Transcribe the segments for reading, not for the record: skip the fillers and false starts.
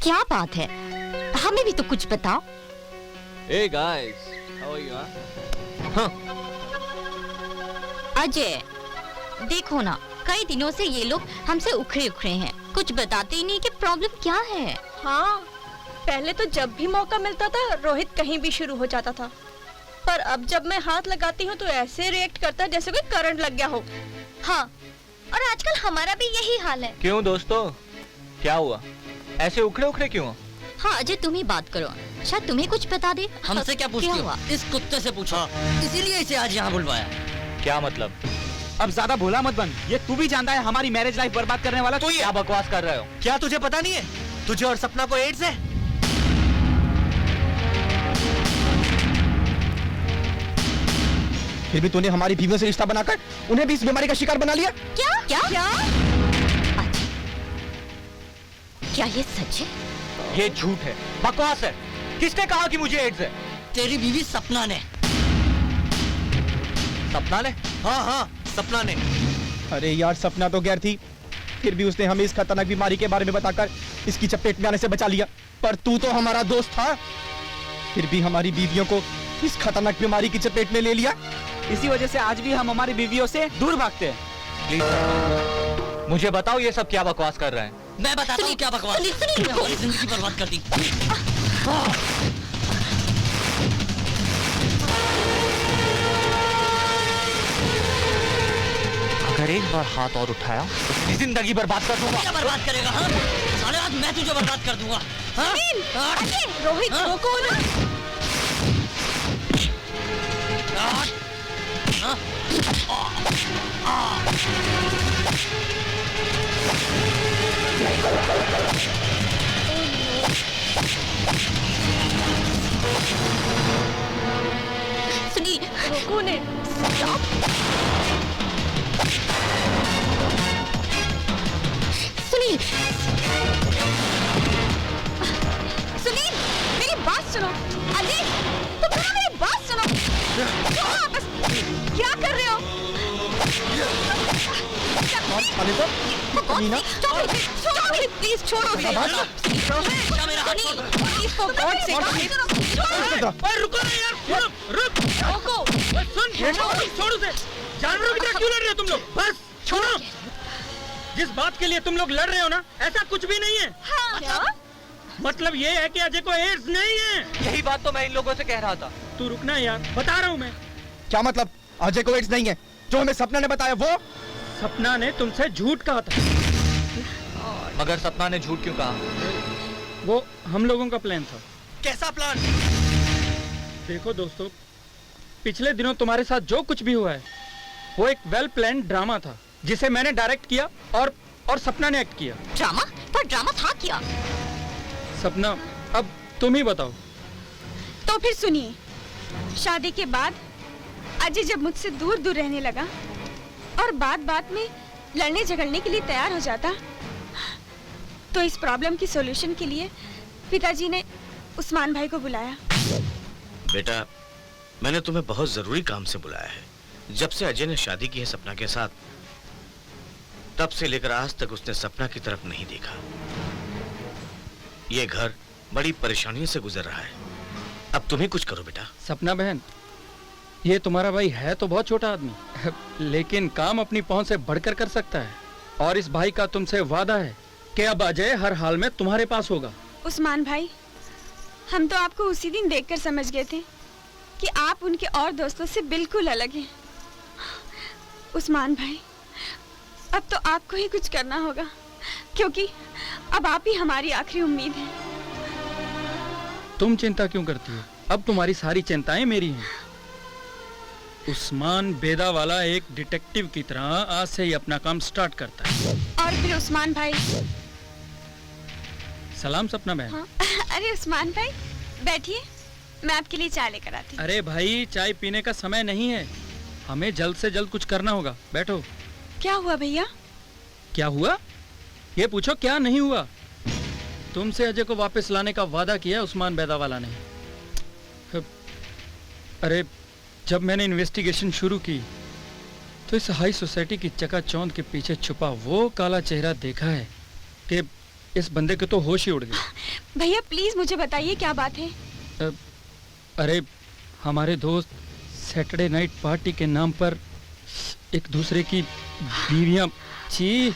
क्या बात है, हमें भी तो कुछ बताओ। Hey guys, how are you? हाँ? अजय, देखो ना, कई दिनों से ये लोग हमसे उखड़े उखड़े हैं, कुछ बताते ही नहीं कि प्रॉब्लम क्या है। हाँ, पहले तो जब भी मौका मिलता था रोहित कहीं भी शुरू हो जाता था, पर अब जब मैं हाथ लगाती हूँ तो ऐसे रिएक्ट करता है जैसे कोई करंट लग गया हो। हाँ, और आजकल हमारा भी यही हाल है। क्यों दोस्तों, क्या हुआ? ऐसे उखड़े उखड़े क्यों? हाँ अजय, तुम ही बात करो, शायद तुम्हें कुछ बता दे। हमसे क्या पूछती हो? इस कुत्ते से पूछो। इसीलिए इसे आज यहाँ बुलवाया। क्या मतलब? अब ज्यादा भोला मत बन, ये तू भी जानता है हमारी मैरिज लाइफ बर्बाद करने वाला तो क्या बकवास कर रहे हो? क्या तुझे पता नहीं है? तुझे और सपना को एड्स है। फिर भी तूने हमारी बीवियों से रिश्ता बनाकर उन्हें भी इस बीमारी का शिकार बना लिया। क्या क्या क्या? क्या ये सच है? ये झूठ है, बकवास है। किसने कहा कि मुझे एड्स है? तेरी बीवी सपना ने। सपना ने? हाँ हाँ, सपना ने। अरे यार, सपना तो गैर थी, फिर भी उसने हमें इस खतरनाक बीमारी के बारे में बताकर इसकी चपेट में आने से बचा लिया। पर तू तो हमारा दोस्त था, फिर भी हमारी बीवियों को इस खतरनाक बीमारी की चपेट में ले लिया। इसी वजह से आज भी हम हमारी बीवियों से दूर भागते हैं। प्लीज मुझे बताओ, ये सब क्या बकवास कर रहे हैं? मैं बताता हूँ क्या बकवास। तूने हमारी जिंदगी बर्बाद कर दी। अगर एक बार हाथ और उठाया तो तेरी जिंदगी बर्बाद कर दूंगा। क्या बर्बाद करेगा? हाँ? साले आज मैं तुझे बर्बाद कर दूंगा। हाँ? रोहित रोको ना। सुनील, रोको ने। सुनील, सुनील, मेरी बात सुनो। अजय, तुम दोनों मेरी बात सुनो। छोड़ो वापस, क्या कर रहे हो? प्लीज छोड़ो। रुको ना यार, रुक। छोड़ उसे। जानवरों की तरह क्यों लड़ रहे हो तुम लोग? बस छोड़ो। जिस बात के लिए तुम लोग लड़ रहे हो ना, ऐसा कुछ भी नहीं है। हाँ, क्या? मतलब ये है कि अजय को एड्स नहीं है। यही बात तो मैं इन लोगों से कह रहा था। तू रुकना यार, बता रहा हूँ मैं। क्या मतलब? अजय को एड्स नहीं है? जो हमें सपना ने बताया वो? सपना ने तुमसे झूठ कहा था। मगर सपना ने झूठ क्यों कहा? वो हम लोगों का प्लान था। कैसा प्लान? देखो दोस्तों, पिछले दिनों तुम्हारे साथ जो कुछ भी हुआ है वो एक वेल प्लान ड्रामा था, जिसे मैंने डायरेक्ट किया और सपना ने एक्ट किया। ड्रामा? पर ड्रामा था क्या? सपना, अब तुम ही बताओ। तो फिर सुनिए, शादी के बाद अजय जब मुझसे दूर दूर रहने लगा और बात बात में लड़ने झगड़ने के लिए तैयार हो जाता, तो इस प्रॉब्लम की सॉल्यूशन के लिए पिताजी ने उस्मान भाई को बुलाया। बेटा, मैंने तुम्हें बहुत जरूरी काम से बुलाया है। जब से अजय ने शादी की है सपना के साथ, तब से लेकर आज तक उसने सपना की तरफ नहीं देखा। ये घर बड़ी परेशानियों से गुजर रहा है। अब तुम ही कुछ करो बेटा। सपना बहन, ये तुम्हारा भाई है तो बहुत छोटा आदमी, लेकिन काम अपनी पहुंच से बढ़कर कर सकता है। और इस भाई का तुमसे वादा है कि अब अजय हर हाल में तुम्हारे पास होगा। उस्मान भाई, हम तो आपको उसी दिन देखकर समझ गए थे कि आप उनके और दोस्तों से बिल्कुल अलग हैं। उस्मान भाई, अब तो आपको ही कुछ करना होगा, क्योंकि अब आप ही हमारी आखिरी उम्मीद हैं। तुम चिंता क्यों करती हो? अब तुम्हारी सारी चिंताएं मेरी हैं। उस्मान बेदा वाला एक डिटेक्टिव की तरह आज से ही अपना काम स्टार्ट करता है। और फिर उस्मान भाई। सलाम सपना बहन। हाँ? अरे उस्मान भाई, बैठिए, मैं आपके लिए चाय लेकर आती हूँ। अरे भाई, चाय पीने का समय नहीं है, हमें जल्द से जल्द कुछ करना होगा। बैठो। क्या हुआ भैया? क्या हुआ? ये पूछो क्या नहीं हुआ। तुमसे अजय को वापस लाने का वादा किया उस्मान बेदा वाला ने। अरे, जब मैंने इन्वेस्टिगेशन शुरू की तो इस हाई सोसाइटी की चकाचौंध के पीछे छुपा वो काला चेहरा देखा है कि इस बंदे के तो होश ही उड़ गए। भैया प्लीज मुझे बताइए क्या बात है। अरे हमारे दोस्त सैटरडे नाइट पार्टी के नाम पर एक दूसरे की बीवियां, छी,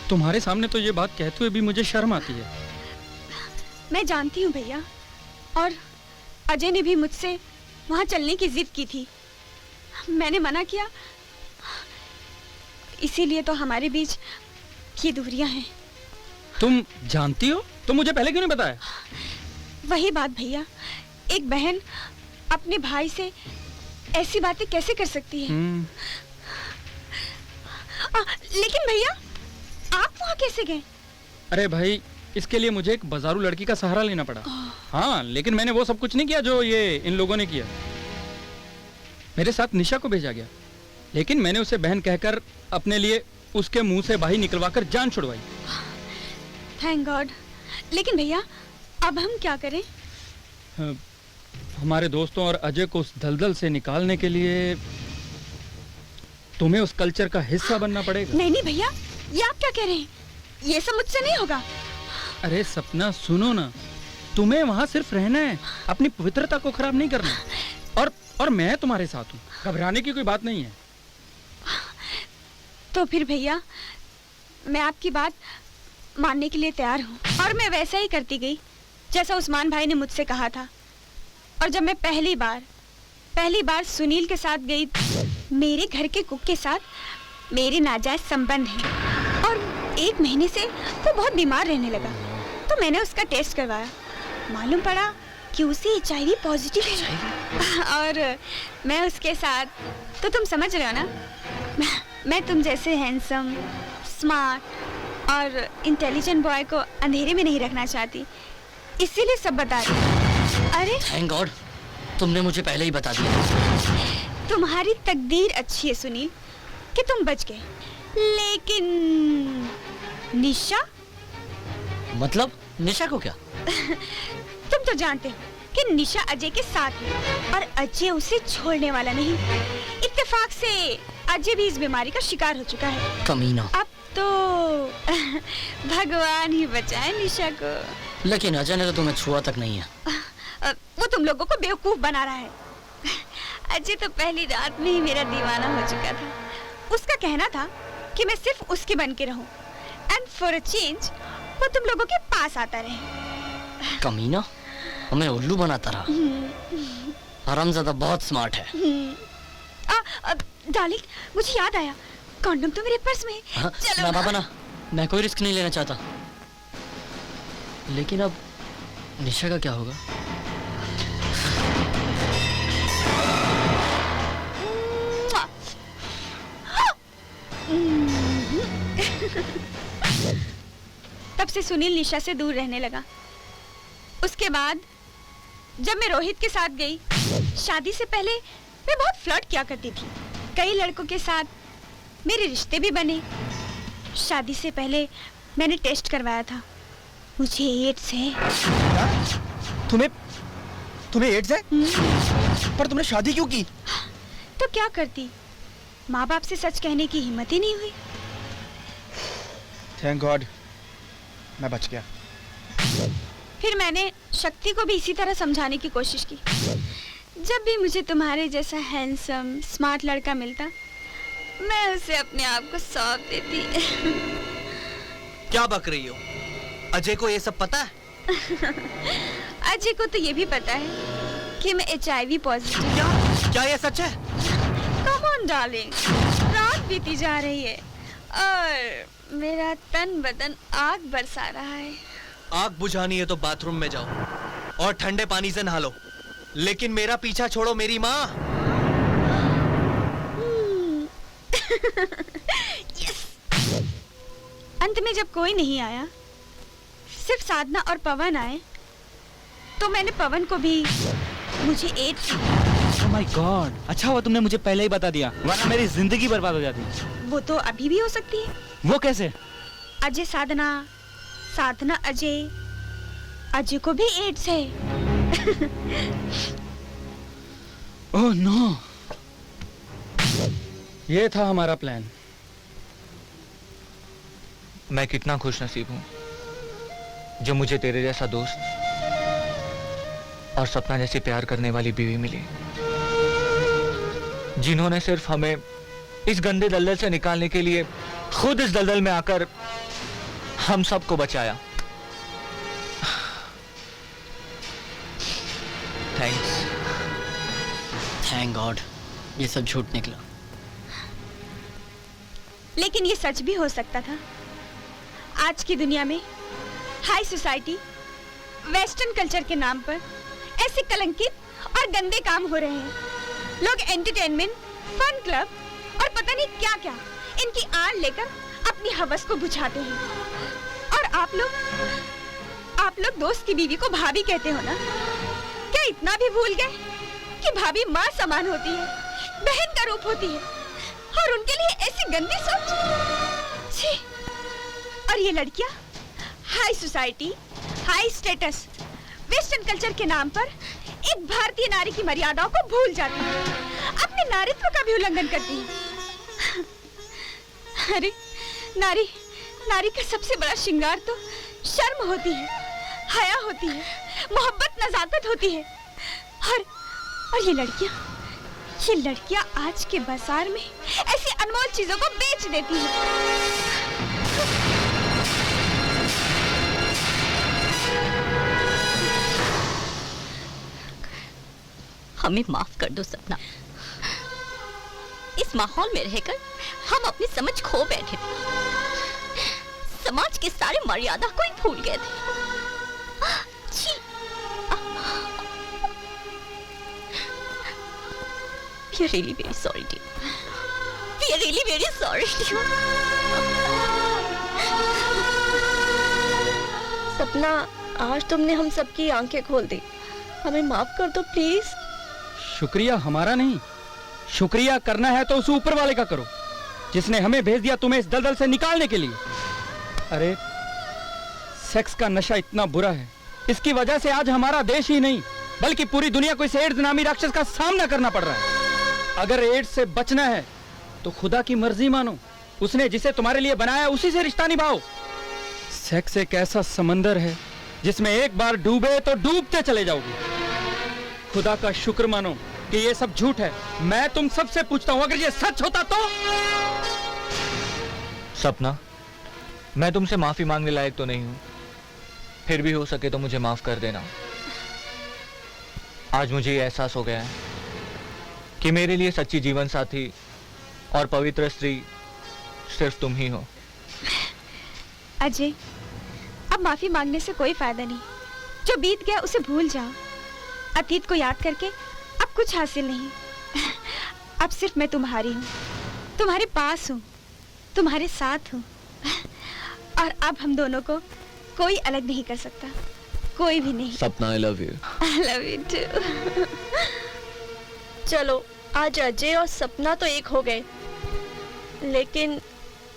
तुम्हारे सामने तो ये बात कहते हुए भी मुझे शर्म आती है। मैं जानती हूँ भैया, और अजय ने भी मुझसे वहाँ चलने की जिद की थी। मैंने मना किया, इसीलिए तो हमारे बीच ये दूरियां हैं। तुम जानती हो तो मुझे पहले क्यों नहीं बताया? वही बात भैया, एक बहन अपने भाई से ऐसी बातें कैसे कर सकती है? लेकिन भैया आप वहाँ कैसे गए? अरे भाई, इसके लिए मुझे एक बाजारू लड़की का सहारा लेना पड़ा। हाँ, लेकिन मैंने वो सब कुछ नहीं किया जो ये इन लोगों ने किया। मेरे साथ निशा को भेजा गया, लेकिन मैंने उसे बहन कहकर अपने लिए उसके मुंह से बाही निकलवाकर जान छुड़वाई। Thank God. लेकिन भैया अब हम क्या करें? हमारे दोस्तों और अजय को उस दलदल से निकालने के लिए तुम्हें उस कल्चर का हिस्सा बनना पड़ेगा। नहीं नहीं भैया, ये आप क्या कह रहे हैं? ये सब मुझसे नहीं होगा। अरे सपना, सुनो ना, तुम्हें वहाँ सिर्फ रहना है, अपनी पवित्रता को खराब नहीं करना। और मैं तुम्हारे साथ हूँ, घबराने की कोई बात नहीं है। तो फिर भैया मैं आपकी बात मानने के लिए तैयार हूँ, और मैं वैसा ही करती गई जैसा उस्मान भाई ने मुझसे कहा था। और जब मैं पहली बार सुनील के साथ गई, मेरे घर के कुक के साथ मेरे नाजायज संबंध हैं, और 1 महीने से वो बहुत बीमार रहने लगा। तो मैंने उसका टेस्ट करवाया, मालूम पड़ा कि उसे HIV पॉजिटिव है। और मैं उसके साथ, तो तुम समझ रहे हो ना, मैं तुम जैसे हैंडसम, स्मार्ट और इंटेलिजेंट बॉय को अंधेरे में नहीं रखना चाहती, इसीलिए सब बता रही। अरे थैंक गॉड, तुमने मुझे पहले ही बता दिया। तुम्हारी तकदीर अच्छी है सुनील कि तुम बच गए, लेकिन निशा? मतलब निशा को क्या? तुम तो जानते हो कि निशा अजय के साथ है, और अजय उसे छोड़ने वाला नहीं। इत्तेफाक से अजय भी इस बीमारी का शिकार हो चुका है। कमीना। अब तो भगवान ही बचाए निशा को। लेकिन अजय ने तो तुम्हें छुआ तक नहीं है। वो तुम लोगों को बेवकूफ बना रहा है। अजय तो पहली रात में ही मेरा दीवाना हो चुका था। उसका कहना था कि मैं सिर्फ उसकी बन के रहूं, एंड फॉर अ चेंज वो तुम लोगों के पास आता रहे। कमीना, हमें उल्लू बनाता रहा। हरामज़ादा बहुत स्मार्ट है। डार्लिंग, मुझे याद आया, कॉन्डम तो मेरे पर्स में है। चलो ना बाबा ना, मैं कोई रिस्क नहीं लेना चाहता। लेकिन अब निशा का क्या होगा? तब से सुनील निशा से दूर रहने लगा। उसके बाद जब मैं रोहित के साथ गई, शादी से पहले मैं बहुत फ्लर्ट किया करती थी। कई लड़कों के साथ मेरे रिश्ते भी बने। शादी से पहले मैंने टेस्ट करवाया था, मुझे एड्स है। तुम्हें एड्स है? पर तुमने शादी क्यों की? तो क्या करती, माँ बाप से सच कहने की हिम्मत ही नहीं हुई। थैंक गॉड, मैं बच गया। फिर मैंने शक्ति को भी इसी तरह समझाने की कोशिश की। जब भी मुझे तुम्हारे जैसा हैंडसम, स्मार्ट लड़का मिलता, मैं उसे अपने आप को सौंप देती। क्या बक रही हो? अजय को ये सब पता है? अजय को तो ये भी पता है कि मैं HIV पॉजिटिव हूँ। क्या ये सच है? कम ऑन डार्लिंग, रात बीती जा रही है और मेरा तन बदन आग बरसा रहा है। आग बुझानी है तो बाथरूम में जाओ और ठंडे पानी से नहा लो, लेकिन मेरा पीछा छोड़ो मेरी माँ। यस। अंत में जब कोई नहीं आया, सिर्फ साधना और पवन आए, तो मैंने पवन को भी मुझे एड्स। ओह माय गॉड, अच्छा हुआ तुमने मुझे पहले ही बता दिया, वरना मेरी जिंदगी बर्बाद हो जाती। वो तो अभी भी हो सकती है। वो कैसे? अजय साधना, साधना अजय, अजय को भी एड्स है। ओह नो, ये था हमारा प्लान। मैं कितना खुश नसीब हूँ जो मुझे तेरे जैसा दोस्त और सपना जैसी प्यार करने वाली बीवी मिली, जिन्होंने सिर्फ हमें इस गंदे दलदल से निकालने के लिए खुद इस दलदल में आकर हम सबको बचाया। थैंक्स। थैंक गॉड ये सब झूठ निकला। लेकिन ये सच भी हो सकता था। आज की दुनिया में हाई सोसाइटी, वेस्टर्न कल्चर के नाम पर ऐसे कलंकित और गंदे काम हो रहे हैं। लोग एंटरटेनमेंट, फन क्लब और पता नहीं क्या क्या इनकी आड़ लेकर अपनी हवस को बुझाते हैं। और आप लोग दोस्त की बीवी को भाभी कहते हो ना? क्या इतना भी भूल गए कि भाभी माँ समान होती है, बहन का रूप होती है, और उनके लिए ऐसी गंदी सोच? छी! और ये लड़कियां high society, high status, western culture के नाम पर एक भारतीय नारी की मर्यादाओं को भूल जाती है, अपने नारीत्व का भी उल्लंघन करती है। अरे नारी का सबसे बड़ा श्रृंगार तो शर्म होती है, हया होती है, मोहब्बत, नजाकत होती है। और ये लड़कियां आज के बाजार में ऐसी अनमोल चीजों को बेच देती हैं। हमें माफ कर दो सपना। इस माहौल में रहकर हम अपनी समझ खो बैठे थे। समाज के सारे मर्यादा को ही भूल गए थे। छी! We are really very sorry, dear. We are really very sorry, dear. सपना, आज तुमने हम सबकी आंखें खोल दी। हमें माफ कर दो प्लीज। शुक्रिया हमारा नहीं, शुक्रिया करना है तो उस ऊपर वाले का करो, जिसने हमें भेज दिया तुम्हें इस दलदल से निकालने के लिए। अरे सेक्स का नशा इतना बुरा है, इसकी वजह से आज हमारा देश ही नहीं बल्कि पूरी दुनिया को इस एड्स नामी राक्षस का सामना करना पड़ रहा है। अगर एड्स से बचना है तो खुदा की मर्जी मानो, उसने जिसे तुम्हारे लिए बनाया उसी से रिश्ता निभाओ। सेक्स एक ऐसा समंदर है जिसमें एक बार डूबे तो डूबते चले जाओगे। खुदा का शुक्र मानो कि ये सब झूठ है। मैं तुम सबसे पूछता हूं, अगर ये सच होता तो? सपना, मैं तुमसे माफी मांगने लायक तो नहीं हूं, फिर भी हो सके तो मुझे माफ कर देना। आज मुझे ये एहसास हो गया है कि मेरे लिए सच्ची जीवन साथी और पवित्र स्त्री सिर्फ तुम ही हो। अजय, अब माफी मांगने से कोई फायदा नहीं। जो बीत गया उसे भूल जाओ। अतीत को याद करके अब कुछ हासिल नहीं। अब सिर्फ मैं तुम्हारी हूँ, तुम्हारे पास हूँ, तुम्हारे साथ हूँ। और अब हम दोनों को कोई अलग नहीं कर सकता, कोई भी नहीं। सपना, I love you. I love you too. चलो, आज अजय और सपना तो एक हो गए, लेकिन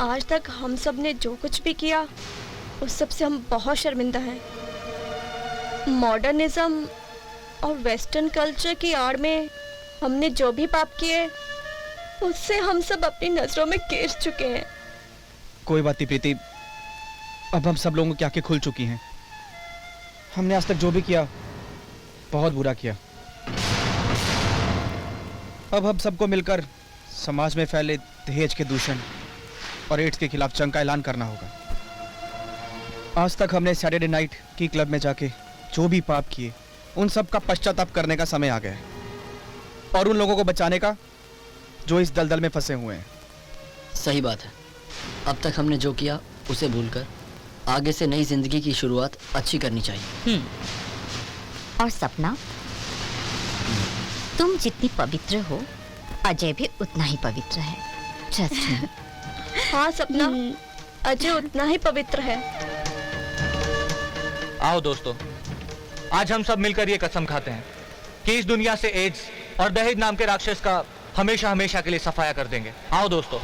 आज तक हम सब ने जो कुछ भी किया उस सब से हम बहुत शर्मिंदा हैं। मॉडर्निज्म और वेस्टर्न कल्चर की आड़ में हमने जो भी पाप किए उससे हम सब अपनी नजरों में गिर चुके हैं। कोई बात नहीं प्रीति, अब हम सब लोगों की आंखें खुल चुकी हैं। हमने आज तक जो भी किया बहुत बुरा किया। अब हम सबको मिलकर समाज में फैले दहेज के दूषण और एड्स के खिलाफ जंग का ऐलान करना होगा। आज तक हमने सैटरडे नाइट की क्लब में जाके जो भी पाप किए उन सब का पश्चाताप करने का समय आ गया है, और उन लोगों को बचाने का जो इस दलदल में फंसे हुए हैं। सही बात है। अब तक हमने जो किया उसे भूलकर आगे से नई जिंदगी की शुरुआत अच्छी करनी चाहिए। और सपना, तुम जितनी पवित्र हो अजय भी उतना ही पवित्र है। Trust me. हाँ सपना, अजय उतना ही पवित्र है। आओ दोस्तों, आज हम सब मिलकर ये कसम खाते हैं कि इस दुनिया से एड्स और दहेज नाम के राक्षस का हमेशा हमेशा के लिए सफाया कर देंगे। आओ दोस्तों।